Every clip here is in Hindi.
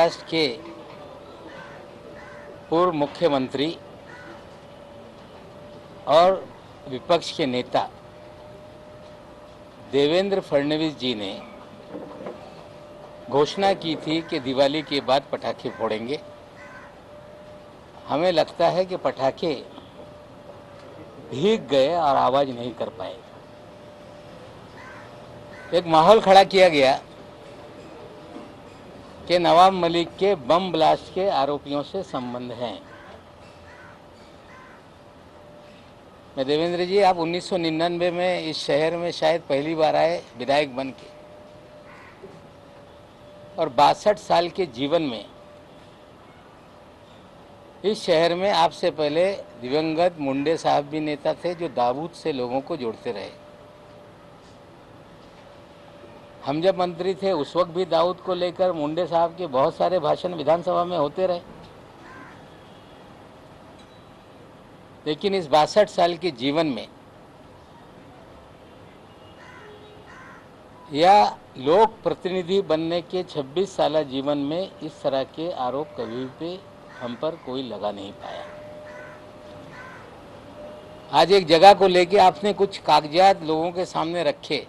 महाराष्ट्र के पूर्व मुख्यमंत्री और विपक्ष के नेता देवेंद्र फडणवीस जी ने घोषणा की थी कि दिवाली के बाद पटाखे फोड़ेंगे। हमें लगता है कि पटाखे भीग गए और आवाज नहीं कर पाए। एक माहौल खड़ा किया गया कि नवाब मलिक के बम ब्लास्ट के आरोपियों से संबंध हैं। मैं देवेंद्र जी, आप 1999 में इस शहर में शायद पहली बार आए विधायक बन के, और 62 साल के जीवन में इस शहर में आपसे पहले दिवंगत मुंडे साहब भी नेता थे जो दाऊद से लोगों को जोड़ते रहे। हम जब मंत्री थे उस वक्त भी दाऊद को लेकर मुंडे साहब के बहुत सारे भाषण विधानसभा में होते रहे। लेकिन इस 62 साल के जीवन में या लोक प्रतिनिधि बनने के 26 साल जीवन में इस तरह के आरोप कभी भी हम पर कोई लगा नहीं पाया। आज एक जगह को लेके आपने कुछ कागजात लोगों के सामने रखे,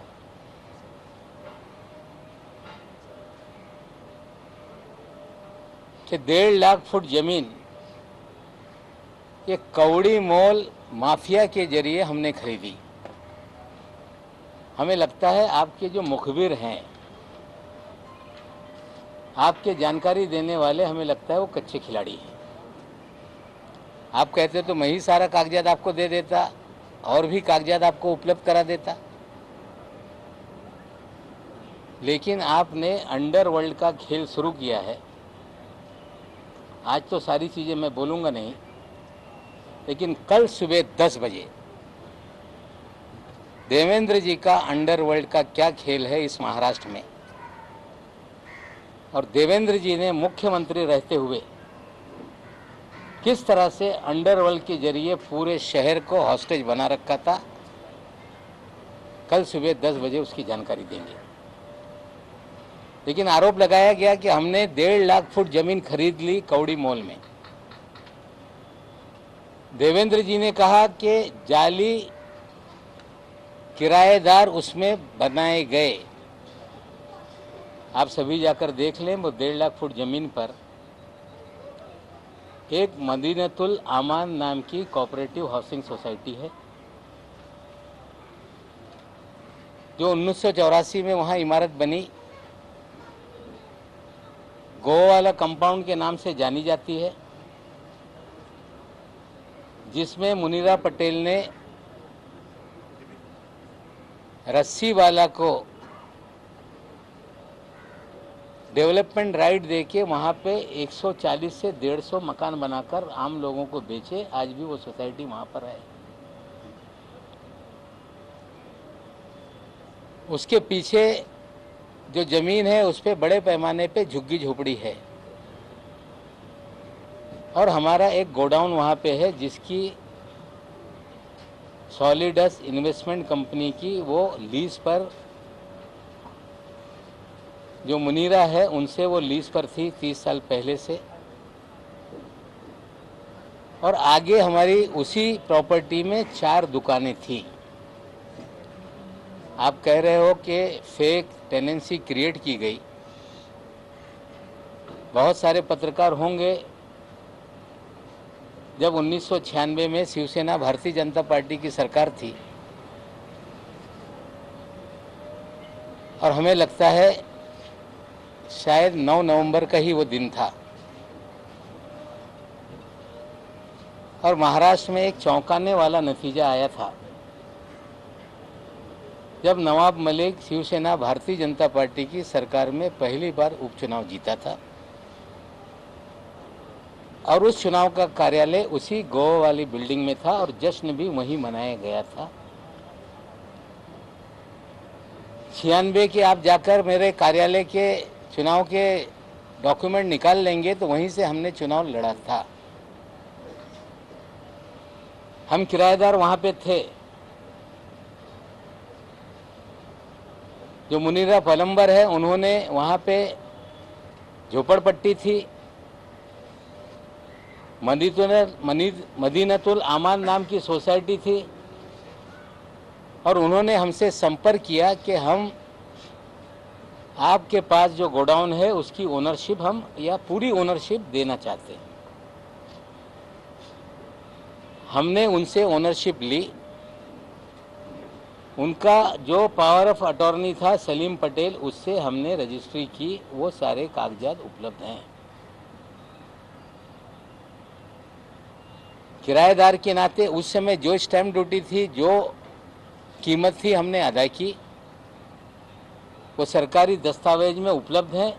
कि 1.5 लाख फुट जमीन ये कौड़ी मोल माफिया के जरिए हमने खरीदी। हमें लगता है आपके जो मुखबिर हैं, आपके जानकारी देने वाले, हमें लगता है वो कच्चे खिलाड़ी हैं। आप कहते तो मैं ही सारा कागजात आपको दे देता और भी कागजात आपको उपलब्ध करा देता, लेकिन आपने अंडरवर्ल्ड का खेल शुरू किया है। आज तो सारी चीज़ें मैं बोलूँगा नहीं, लेकिन कल सुबह 10 बजे देवेंद्र जी का अंडरवर्ल्ड का क्या खेल है इस महाराष्ट्र में, और देवेंद्र जी ने मुख्यमंत्री रहते हुए किस तरह से अंडरवर्ल्ड के जरिए पूरे शहर को हॉस्टेज बना रखा था, कल सुबह 10 बजे उसकी जानकारी देंगे। लेकिन आरोप लगाया गया कि हमने 1.5 लाख फुट जमीन खरीद ली कौड़ी मोल में। देवेंद्र जी ने कहा कि जाली किराएदार उसमें बनाए गए। आप सभी जाकर देख लें, वो 1.5 लाख फुट जमीन पर एक मदीनतुल आमान नाम की कोऑपरेटिव हाउसिंग सोसाइटी है, जो 1984 में वहाँ इमारत बनी, गोवाला कंपाउंड के नाम से जानी जाती है, जिसमें मुनीरा पटेल ने रस्सीवाला को डेवलपमेंट राइट देके वहाँ पे 140 से 150 मकान बनाकर आम लोगों को बेचे। आज भी वो सोसाइटी वहाँ पर है। उसके पीछे जो जमीन है उस पे बड़े पैमाने पे झुग्गी झोपड़ी है, और हमारा एक गोडाउन वहाँ पे है जिसकी सॉलिडस इन्वेस्टमेंट कंपनी की वो लीज पर, जो मुनीरा है उनसे वो लीज पर थी 30 साल पहले से, और आगे हमारी उसी प्रॉपर्टी में 4 दुकानें थी। आप कह रहे हो कि फेक टेनेंसी क्रिएट की गई। बहुत सारे पत्रकार होंगे, जब 1996 में शिवसेना भारतीय जनता पार्टी की सरकार थी, और हमें लगता है शायद 9 नवंबर का ही वो दिन था, और महाराष्ट्र में एक चौंकाने वाला नतीजा आया था जब नवाब मलिक शिवसेना भारतीय जनता पार्टी की सरकार में पहली बार उपचुनाव जीता था, और उस चुनाव का कार्यालय उसी गोवा वाली बिल्डिंग में था और जश्न भी वहीं मनाया गया था। 96 के आप जाकर मेरे कार्यालय के चुनाव के डॉक्यूमेंट निकाल लेंगे तो वहीं से हमने चुनाव लड़ा था। हम किराएदार वहाँ पे थे। जो मुनीरा पलम्बर है, उन्होंने वहाँ पे झोपड़पट्टी थी, मदीनतुल आमान नाम की सोसाइटी थी, और उन्होंने हमसे संपर्क किया कि हम आपके पास जो गोडाउन है उसकी ओनरशिप हम या पूरी ओनरशिप देना चाहते हैं। हमने उनसे ओनरशिप ली। उनका जो पावर ऑफ अटॉर्नी था सलीम पटेल, उससे हमने रजिस्ट्री की। वो सारे कागजात उपलब्ध हैं। किराएदार के नाते उस समय जो स्टैम्प ड्यूटी थी, जो कीमत थी, हमने अदा की। वो सरकारी दस्तावेज में उपलब्ध है।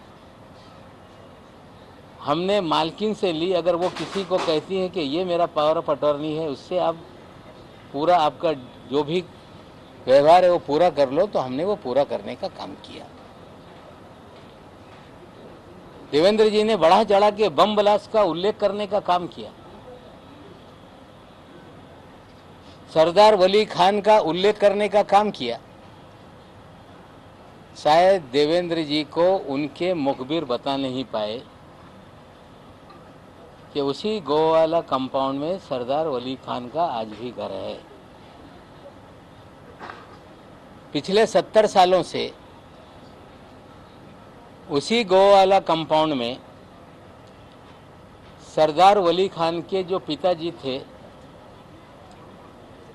हमने मालकिन से ली। अगर वो किसी को कहती है कि ये मेरा पावर ऑफ अटॉर्नी है, उससे आप पूरा आपका जो भी व्यवहार है वो पूरा कर लो, तो हमने वो पूरा करने का काम किया। देवेंद्र जी ने बढ़ा चढ़ा के बम ब्लास्ट का उल्लेख करने का काम किया। सरदार वली खान का उल्लेख करने का काम किया। शायद देवेंद्र जी को उनके मुखबिर बता नहीं पाए कि उसी गोवाला कंपाउंड में सरदार वली खान का आज भी घर है। पिछले 70 सालों से उसी गोवाला कंपाउंड में सरदार वली खान के जो पिताजी थे,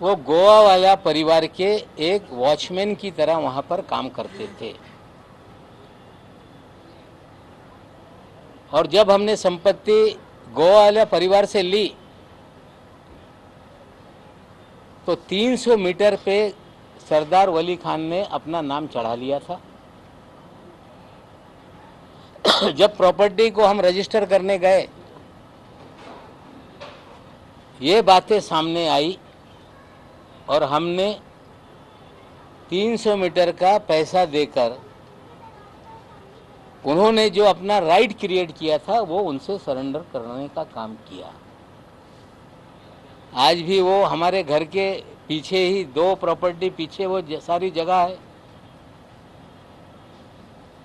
वो गोवा वाला परिवार के एक वॉचमैन की तरह वहां पर काम करते थे। और जब हमने संपत्ति गोवा वाला परिवार से ली, तो 300 मीटर पे सरदार वली खान ने अपना नाम चढ़ा लिया था। जब प्रॉपर्टी को हम रजिस्टर करने गए, ये बातें सामने आई और हमने 300 मीटर का पैसा देकर उन्होंने जो अपना राइट क्रिएट किया था वो उनसे सरेंडर करने का काम किया। आज भी वो हमारे घर के पीछे ही, 2 प्रॉपर्टी पीछे वो सारी जगह है।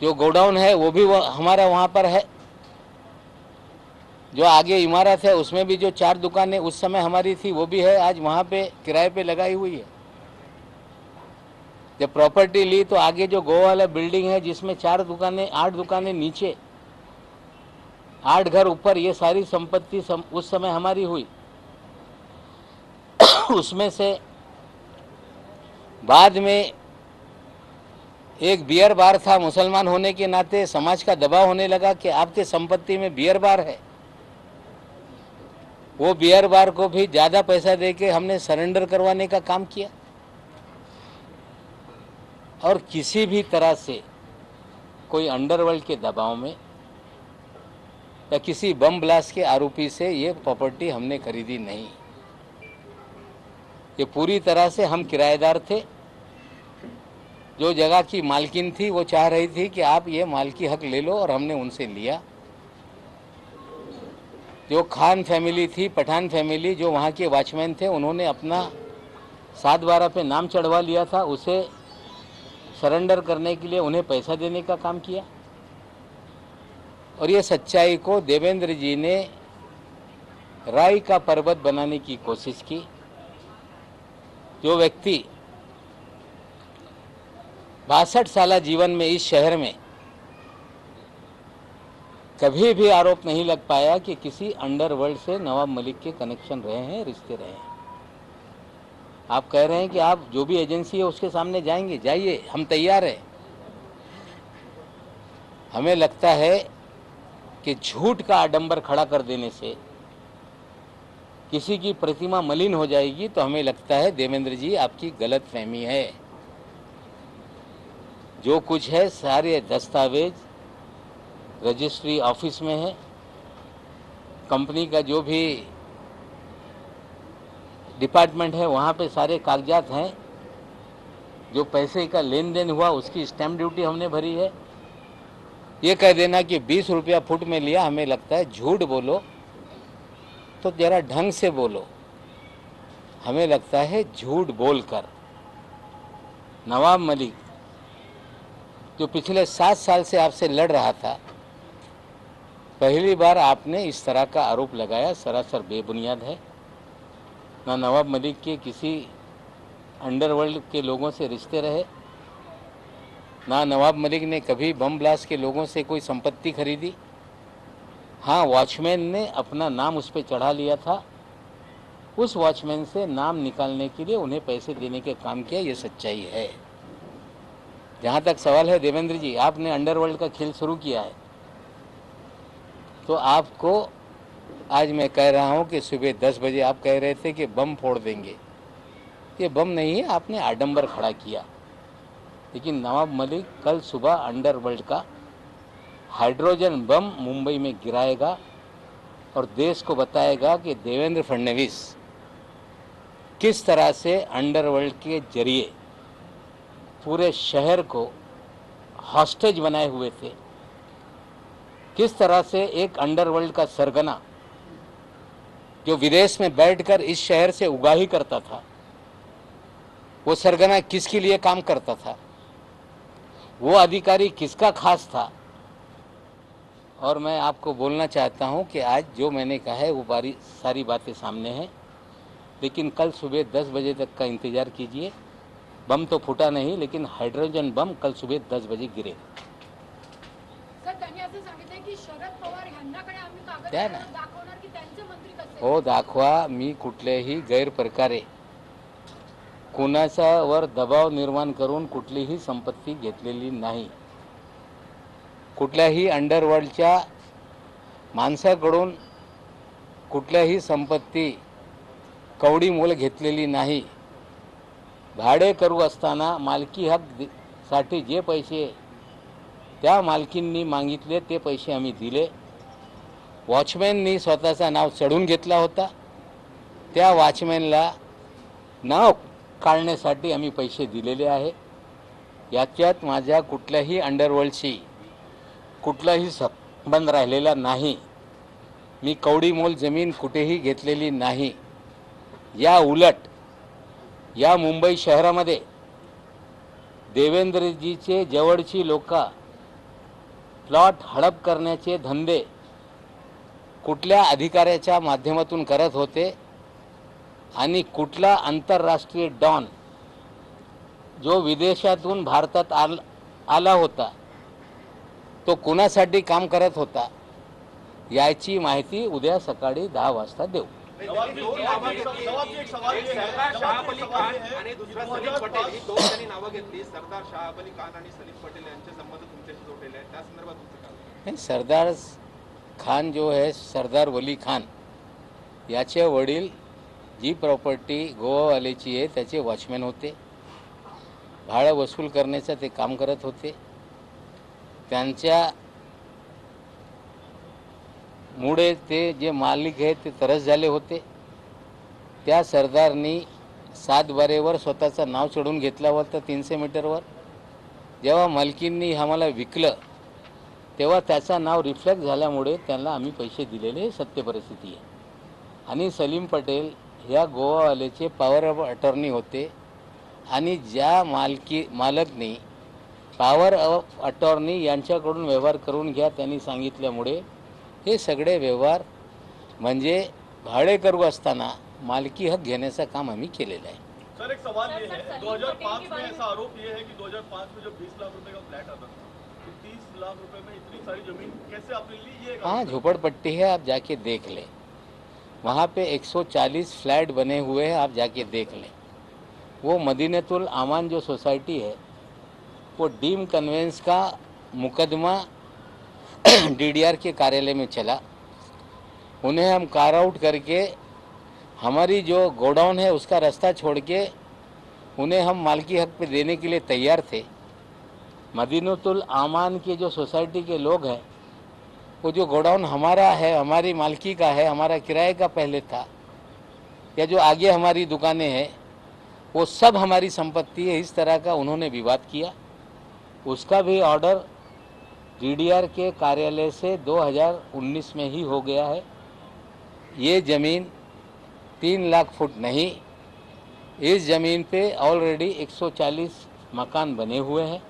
जो गोडाउन है वो भी वो हमारा वहाँ पर है। जो आगे इमारत है उसमें भी जो 4 दुकानें उस समय हमारी थी वो भी है, आज वहाँ पे किराए पे लगाई हुई है। जब प्रॉपर्टी ली तो आगे जो गोवा वाला बिल्डिंग है जिसमें 4 दुकानें, 8 दुकानें नीचे, 8 घर ऊपर, ये सारी संपत्ति उस समय हमारी हुई। उसमें से बाद में एक बियर बार था। मुसलमान होने के नाते समाज का दबाव होने लगा कि आपके संपत्ति में बियर बार है। वो बियर बार को भी ज़्यादा पैसा देके हमने सरेंडर करवाने का काम किया। और किसी भी तरह से कोई अंडरवर्ल्ड के दबाव में या किसी बम ब्लास्ट के आरोपी से ये प्रॉपर्टी हमने खरीदी नहीं। ये पूरी तरह से हम किराएदार थे। जो जगह की मालकिन थी वो चाह रही थी कि आप ये मालकी हक ले लो, और हमने उनसे लिया। जो खान फैमिली थी, पठान फैमिली, जो वहाँ के वॉचमैन थे, उन्होंने अपना 7/12 पे नाम चढ़वा लिया था। उसे सरेंडर करने के लिए उन्हें पैसा देने का काम किया। और ये सच्चाई को देवेंद्र जी ने राई का पर्वत बनाने की कोशिश की। जो व्यक्ति 62 साल जीवन में इस शहर में कभी भी आरोप नहीं लग पाया कि किसी अंडरवर्ल्ड से नवाब मलिक के कनेक्शन रहे हैं, रिश्ते रहे हैं। आप कह रहे हैं कि आप जो भी एजेंसी है उसके सामने जाएंगे, जाइए, हम तैयार हैं। हमें लगता है कि झूठ का आडंबर खड़ा कर देने से किसी की प्रतिमा मलिन हो जाएगी। तो हमें लगता है देवेंद्र जी आपकी गलत फहमी है। जो कुछ है सारे दस्तावेज रजिस्ट्री ऑफिस में है। कंपनी का जो भी डिपार्टमेंट है वहाँ पे सारे कागजात हैं। जो पैसे का लेन देन हुआ उसकी स्टैम्प ड्यूटी हमने भरी है। ये कह देना कि 20 रुपया फुट में लिया, हमें लगता है झूठ बोलो तो जरा ढंग से बोलो। हमें लगता है झूठ बोलकर नवाब मलिक जो पिछले 7 साल से आपसे लड़ रहा था, पहली बार आपने इस तरह का आरोप लगाया, सरासर बेबुनियाद है। ना नवाब मलिक के किसी अंडरवर्ल्ड के लोगों से रिश्ते रहे, ना नवाब मलिक ने कभी बम ब्लास्ट के लोगों से कोई संपत्ति खरीदी। हाँ, वॉचमैन ने अपना नाम उस पर चढ़ा लिया था, उस वॉचमैन से नाम निकालने के लिए उन्हें पैसे देने के काम किया, ये सच्चाई है। जहाँ तक सवाल है देवेंद्र जी, आपने अंडरवर्ल्ड का खेल शुरू किया है, तो आपको आज मैं कह रहा हूँ कि सुबह 10 बजे आप कह रहे थे कि बम फोड़ देंगे। ये बम नहीं है, आपने आडंबर खड़ा किया। लेकिन नवाब मलिक कल सुबह अंडरवर्ल्ड का हाइड्रोजन बम मुंबई में गिराएगा और देश को बताएगा कि देवेंद्र फडणवीस किस तरह से अंडरवर्ल्ड के जरिए पूरे शहर को हॉस्टेज बनाए हुए थे, किस तरह से एक अंडरवर्ल्ड का सरगना जो विदेश में बैठकर इस शहर से उगाही करता था, वो सरगना किसके लिए काम करता था, वो अधिकारी किसका खास था। और मैं आपको बोलना चाहता हूं कि आज जो मैंने कहा है वो सारी बातें सामने हैं, लेकिन कल सुबह 10 बजे तक का इंतजार कीजिए। बम तो फूटा नहीं, लेकिन हाइड्रोजन बम कल सुबह 10 बजे गिरे। त्या ना हो दाखवा, मी कुठल्याही गैरप्रकारे कुणाच्यावर दबाव निर्माण करून कुठलीही संपत्ती घेतलेली नाही, कुठल्याही अंडरवर्ल्डच्या माणसाकडून कुठल्याही संपत्ती कवडी मोल घेतलेली नाही। भाडे करू असताना मालकी हक साठी जे पैसे त्या मालकींनी मागितले ते पैसे आम्ही दिले। वॉचमॅननी स्वतःचं नाव चढून घेतला होता, त्या वॉचमॅनला नाव काढण्यासाठी आम्ही पैसे दिलेले आहे। याच्यात माझ्या कुठल्याही अंडरवर्ल्डशी कुठलाही संबंध राहिलेला नाही। मी कवडी मोल जमीन कुठेही घेतलेली नाही। या उलट या मुंबई शहरामध्ये देवेंद्रजीचे जवळची लोक प्लॉट हडप करण्याचे धंदे कुठल्या अधिकाऱ्याच्या माध्यमातून करत होते आणि कुठला आंतरराष्ट्रीय डॉन जो विदेशातून भारतात आला होता तो कुणासाठी काम करत होता, याची माहिती उद्या सकाळी 10 वाजता देऊ। सरदार शाह अली खान आणि दुसरा सलीम पटेल ही दोन जणी नावं घेतली। सरदार शाह अली खान आणि सलीम पटेल यांचे संबंध तुमच्याशी जोडलेले आहेत, त्या संदर्भात तुमचं काय? नहीं, सरदार खान जो है, सरदार वली खान याचे वडील जी प्रॉपर्टी गोवावाल्याची आहे त्याचे वॉचमॅन होते। भाडं वसूल करण्याचं ते काम करत होते। त्यांच्या मुळे ते जे मालिक आहेत ते तरस झाले होते। त्या सरदारनी 7 बारेवर स्वतःचं नाव चढून घेतला होता 300 मीटरवर। जेव्हा मालकींनी आम्हाला विकलं तेव्हा त्याचं नाव रिफ्लेक्ट झाल्यामुळे त्यांना आम्ही पैसे दिलेले, सत्य परिस्थिती आहे। आणि सलीम पटेल ह्या गोवावाल्याचे पॉवर ऑफ अटॉर्नी होते आणि ज्या मालकनी पॉवर ऑफ अटॉर्नी यांच्याकडून व्यवहार करून घ्या त्यांनी सांगितल्यामुळे हे सगळे व्यवहार म्हणजे भाडे करू असताना मालकी हक घेण्याचं काम आम्ही केलेलं आहे। सर, एक सवाल ये है, 2005 में ऐसा आरोप ये है कि 2005 में जब 20 लाख रुपए का फ्लैट आता था तो 30 लाख रुपए में इतनी सारी जमीन कैसे आपने ली? ये हाँ, झोपड़पट्टी है, आप जाके देख लें। वहाँ पे 140 फ्लैट बने हुए हैं, आप जाके देख लें। वो मदीनतुल आमान जो सोसाइटी है वो डीम कन्वेंस का मुकदमा डीडीआर के कार्यालय में चला। उन्हें हम कार आउट करके हमारी जो गोडाउन है उसका रास्ता छोड़ के उन्हें हम मालकी हक पे देने के लिए तैयार थे। मदीनतुल आमान के जो सोसाइटी के लोग हैं, वो जो गोडाउन हमारा है, हमारी मालकी का है, हमारा किराए का पहले था, या जो आगे हमारी दुकानें हैं वो सब हमारी संपत्ति है, इस तरह का उन्होंने विवाद किया। उसका भी ऑर्डर डीडीआर के कार्यालय से 2019 में ही हो गया है। ये ज़मीन 3 लाख फुट नहीं, इस ज़मीन पे ऑलरेडी 140 मकान बने हुए हैं।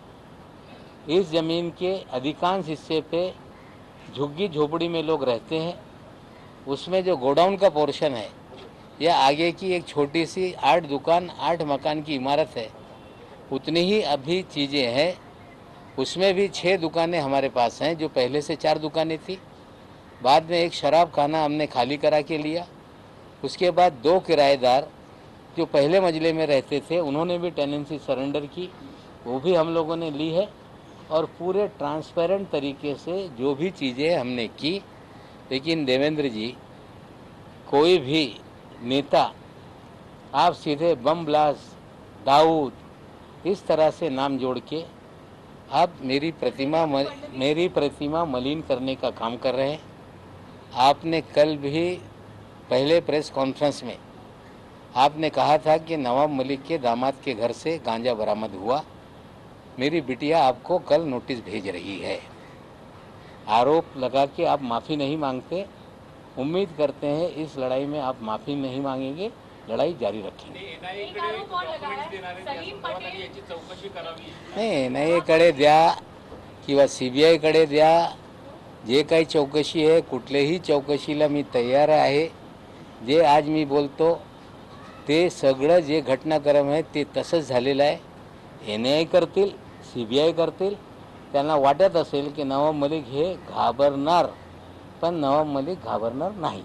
इस ज़मीन के अधिकांश हिस्से पे झुग्गी झोपड़ी में लोग रहते हैं, उसमें जो गोडाउन का पोर्शन है या आगे की एक छोटी सी 8 दुकान 8 मकान की इमारत है, उतनी ही अभी चीज़ें हैं। उसमें भी 6 दुकानें हमारे पास हैं, जो पहले से 4 दुकानें थी। बाद में एक शराब खाना हमने खाली करा के लिया। उसके बाद 2 किराएदार जो पहले मंजिले में रहते थे, उन्होंने भी टेनेंसी सरेंडर की, वो भी हम लोगों ने ली है। और पूरे ट्रांसपेरेंट तरीके से जो भी चीज़ें हमने की। लेकिन देवेंद्र जी, कोई भी नेता आप सीधे बम ब्लास्ट, दाऊद, इस तरह से नाम जोड़ के आप मेरी प्रतिमा मलिन करने का काम कर रहे हैं। आपने कल भी पहले प्रेस कॉन्फ्रेंस में आपने कहा था कि नवाब मलिक के दामाद के घर से गांजा बरामद हुआ। मेरी बिटिया आपको कल नोटिस भेज रही है। आरोप लगा के आप माफ़ी नहीं मांगते। उम्मीद करते हैं इस लड़ाई में आप माफ़ी नहीं मांगेंगे, लड़ाई जारी रखेंगे। नाही, NIA-कडे द्या किंवा CBI-कडे द्या, जे काही चौकशी आहे, कुठल्याही चौकशीला मी तयार आहे। जे आज मी बोलतो ते सगळं जे घटनाक्रम आहे ते तसंच झालेलं आहे। NIA करतील, CBI करतील। त्यांना वाटत असेल की नवाब मलिक हे घाबरणार, पण नवाब मलिक घाबरणार नाही।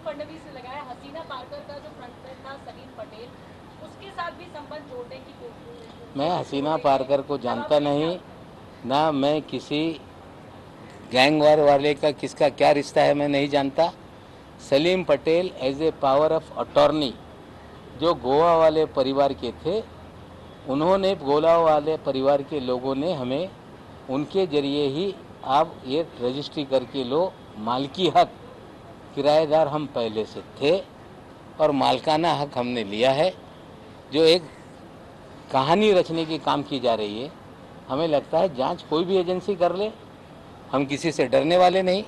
फडणवीस से लगाया हसीना पारकर का जो फ्रंटमैन था सलीम पटेल, उसके साथ भी संबंध जोड़ने की कोशिश। मैं हसीना पारकर को जानता नहीं, ना मैं किसी गैंगवार वाले का किसका क्या रिश्ता है मैं नहीं जानता। Salim Patel as a power of attorney जो गोवा वाले परिवार के थे, उन्होंने गोवा वाले परिवार के लोगों ने हमें उनके जरिए ही आप ये रजिस्ट्री करके लो। मालकी हक किराएदार हम पहले से थे और मालकाना हक हमने लिया है। जो एक कहानी रचने की काम की जा रही है, हमें लगता है जांच कोई भी एजेंसी कर ले, हम किसी से डरने वाले नहीं।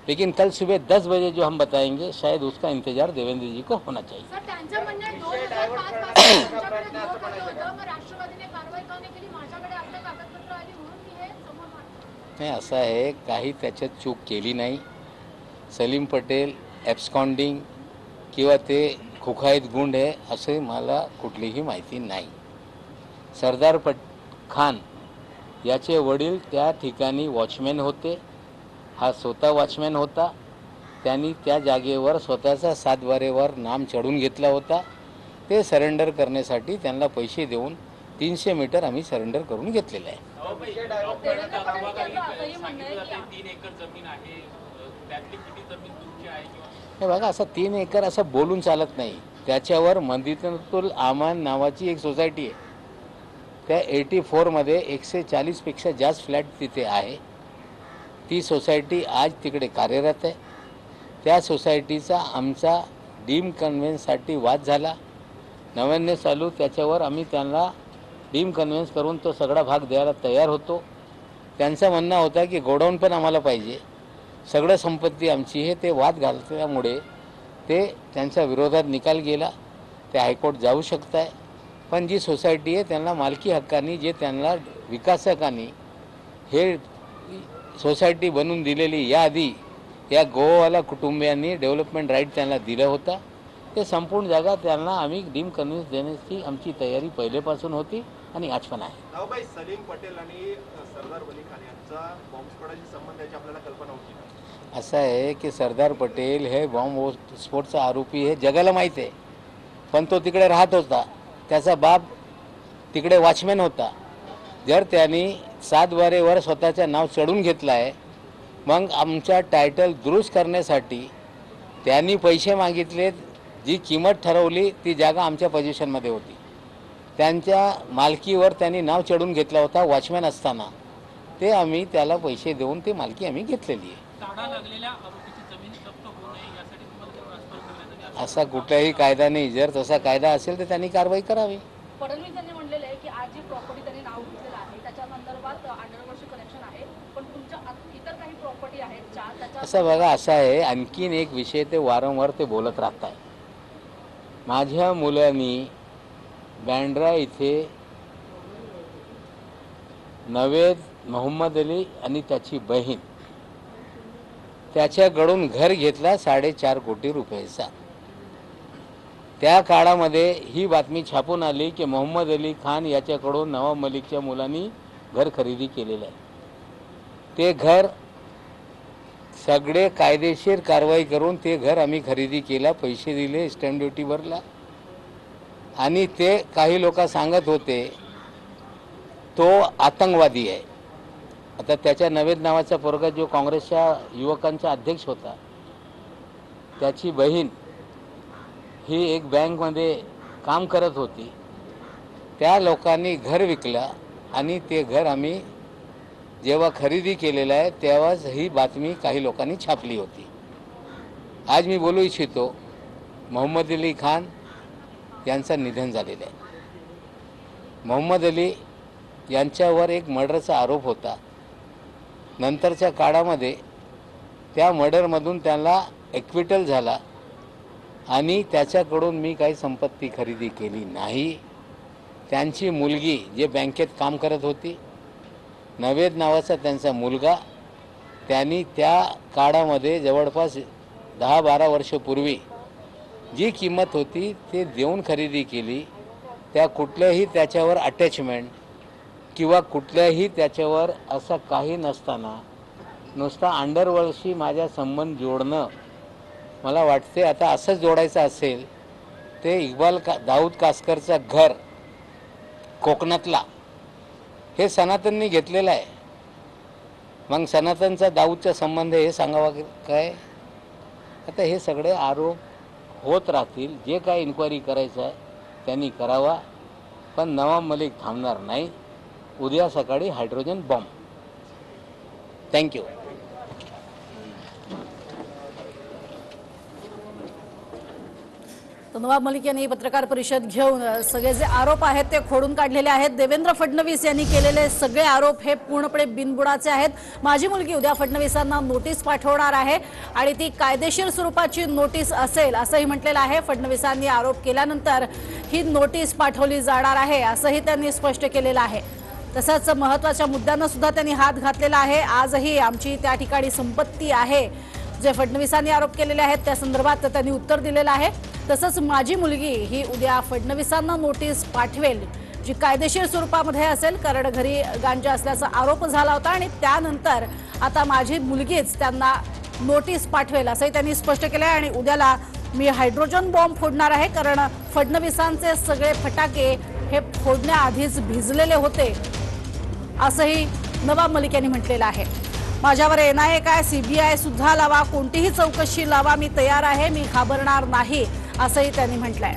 लेकिन कल सुबह 10 बजे जो हम बताएंगे, शायद उसका इंतजार देवेंद्र जी को होना चाहिए। सर, त्यांचं म्हणणं आहे 2005 पासून तुमच्याकडे विरोध होतं, मग राष्ट्रवादीने कारवाई करणे केली, माझ्याकडे आपलं कागदपत्र आली म्हणून मी हे समोर मांडतो। नाही, असं आहे, काही त्याच्यात चूक केली नाही। सलीम पटेल ॲब्स्कॉन्डिंग किंवा ते खुखाईत गुंड आहे असे मला कुठलीही माहिती नाही। सरदार खान याचे वडील त्या ठिकाणी वॉचमॅन होते, हा स्वतः वॉचमॅन होता। त्यांनी त्या जागेवर स्वतःचा 7 बारेवर नाम चढून घेतला होता। ते सरेंडर करण्यासाठी त्यांना पैसे देऊन 300 मीटर आम्ही सरेंडर करून घेतलेलं आहे। हे बघा, असं 3 एकर असं बोलून चालत नाही। त्याच्यावर मदिनातुल आमान नावाची एक सोसायटी आहे, त्या 84 मध्ये 140 पेक्षा जास्त फ्लॅट तिथे आहे। ती सोसायटी आज तिकडे कार्यरत आहे। त्या सोसायटीचा आमचा डीम कन्व्हेन्ससाठी वाद झाला। 99 साली त्याच्यावर आम्ही त्यांना डीम कन्व्हेन्स करून तो सगळा भाग द्यायला तयार होतो। त्यांचा म्हणणं होता की गोडाऊन पण आम्हाला पाहिजे, सगळं संपत्ती आमची आहे। ते वाद घालल्यामुळे ते त्यांच्या विरोधात निकाल गेला। ते हायकोर्ट जाऊ शकत आहे, पण जी सोसायटी आहे त्यांना मालकी हक्काने जे त्यांना विकासकांनी हे सोसायटी बनवून दिलेली, याआधी या गोवावाला कुटुंबियांनी डेव्हलपमेंट राईट त्यांना दिला होता। ते संपूर्ण जागा त्यांना आम्ही डीम कन्व्हेन्स देण्याची आमची तयारी पहिलेपासून होती आणि आज पण आहे। नावबाई, सलीम पटेल आणि सरदार वली खान यांचा बॉम्बस्फोटाशी संबंध याची आपल्याला कल्पना होती का? असं आहे की सरदार पटेल हे बॉम्बस्फोटचा आरोपी आहे, जगाला माहीत आहे। पण तो तिकडे राहत होता, त्याचा बाप तिकडे वॉचमॅन होता। जर त्यांनी 7 बारेवर स्वतःचं नाव चढून घेतलं आहे, मग आमचा टायटल दुरुस्त करण्यासाठी त्यांनी पैसे मागितले। जी किंमत ठरवली ती जागा आमच्या पोझिशनमध्ये होती। त्यांच्या मालकीवर त्यांनी नाव चढून घेतला होता वॉचमॅन असताना। ते आम्ही त्याला पैसे देऊन ती मालकी आम्ही घेतलेली आहे। असा कुठलाही कायदा नाही। जर तसा कायदा असेल तर त्यांनी कारवाई करावी। फडणवीस यांनी म्हणलेलं आहे की आज जी प्रॉपर्टी त्यांनी नाव घेतलेलं आहे त्याच्या संदर्भात अंडरवर्ल्डशी कनेक्शन आहे, पण तुमच्या इतर काही प्रॉपर्टी आहेत त्याच्या। असं बघा, असं आहे, आणखीन एक विषय ते वारंवार ते बोलत राहत आहे। माझ्या मुलांनी बँड्रा इथे नवेद मोहम्मद अली आणि त्याची बहीण त्याच्याकडून घर घेतला 4.5 कोटी रुपयाचा। त्या काळामध्ये ही बातमी छापून आली की मोहम्मद अली खान याच्याकडून नवाब मलिकच्या मुलांनी घर खरेदी केलेलं आहे। ते घर सगळे कायदेशीर कारवाई करून ते घर आम्ही खरेदी केला, पैसे दिले, स्टॅम्प ड्युटी भरला आणि ते काही लोक सांगत होते तो आतंकवादी आहे। आता त्याच्या नवेद नावाचा पोरगा जो काँग्रेसच्या युवकांचा अध्यक्ष होता त्याची बहीण ही एक बँकमध्ये काम करत होती। त्या लोकांनी घर विकलं आणि ते घर आम्ही जेव्हा खरेदी केलेलं आहे तेव्हाच ही बातमी काही लोकांनी छापली होती। आज मी बोलू इच्छितो मोहम्मद अली खान यांचं निधन झालेलं आहे। मोहम्मद अली यांच्यावर एक मर्डरचा आरोप होता। नंतरच्या काळामध्ये त्या मर्डरमधून त्याला ॲक्विटल झाला आणि त्याच्याकडून मी काही संपत्ती खरेदी केली नाही। त्यांची मुलगी जे बँकेत काम करत होती, नवेद नावाचा त्यांचा मुलगा, त्यांनी त्या काळामध्ये जवळपास 10-12 वर्षापूर्वी जी किंमत होती ते देऊन खरेदी केली। त्या कुठल्याही त्याच्यावर अटॅचमेंट किंवा कुठल्याही त्याच्यावर असं काही नसताना नुसता अंडरवर्ल्डशी माझा संबंध जोडणं मला वाटते आता असंच जोडायचं असेल ते दाऊद कासकरचं घर कोकणातला हे सनातननी घेतलेलं आहे। मग सनातनचा दाऊदचा संबंध हे सांगावा काय? आता हे सगळे आरोप होत राहतील। जे काय इन्क्वायरी करायचं आहे त्यांनी करावा, पण नवाब मलिक थांबणार नाही। उद्या सकाळी hydrogen bomb. Thank you. Nawab Malik यांनी पत्रकार परिषद घेऊन सगळे जे आरोप आहेत ते खोडून काढलेले आहेत। देवेंद्र फडणवीस यांनी केलेले सगळे आरोप हे पूर्णपणे बिनबुडाचे आहेत। माझी मुलगी उद्या फडणवीसांना नोटीस पाठवणार आहे आणि ती कायदेशीर स्वरूपाची नोटीस असेल असंही म्हटलेलं आहे। फडणवीसांनी आरोप केल्यानंतर ही नोटीस पाठवली जाणार आहे असंही त्यांनी स्पष्ट केलेलं आहे। तसंच महत्त्वाच्या मुद्द्यांना सुद्धा त्यांनी हात घातलेला आहे। आजही आमची त्या ठिकाणी संपत्ती आहे जे फडणवीसांनी आरोप केलेले आहेत त्या संदर्भात त्यांनी उत्तर दिलेलं आहे। तसंच माझी मुलगी ही उद्या फडणवीसांना नोटीस पाठवेल जी कायदेशीर स्वरूपामध्ये असेल, कारण घरी गांजा असल्याचा आरोप झाला होता आणि त्यानंतर आता माझी मुलगीच त्यांना नोटीस पाठवेल असंही त्यांनी स्पष्ट केलं आहे। आणि उद्याला मी हायड्रोजन बॉम्ब फोडणार आहे कारण फडणवीसांचे सगळे फटाके हे फोडण्याआधीच भिजलेले होते असंही नवाब मलिक यांनी म्हटलेलं आहे। माझ्यावर NIA काय CBI सुद्धा लावा, कोणतीही चौकशी लावा, मी तयार आहे, मी घाबरणार नाही असंही त्यांनी म्हटलंय।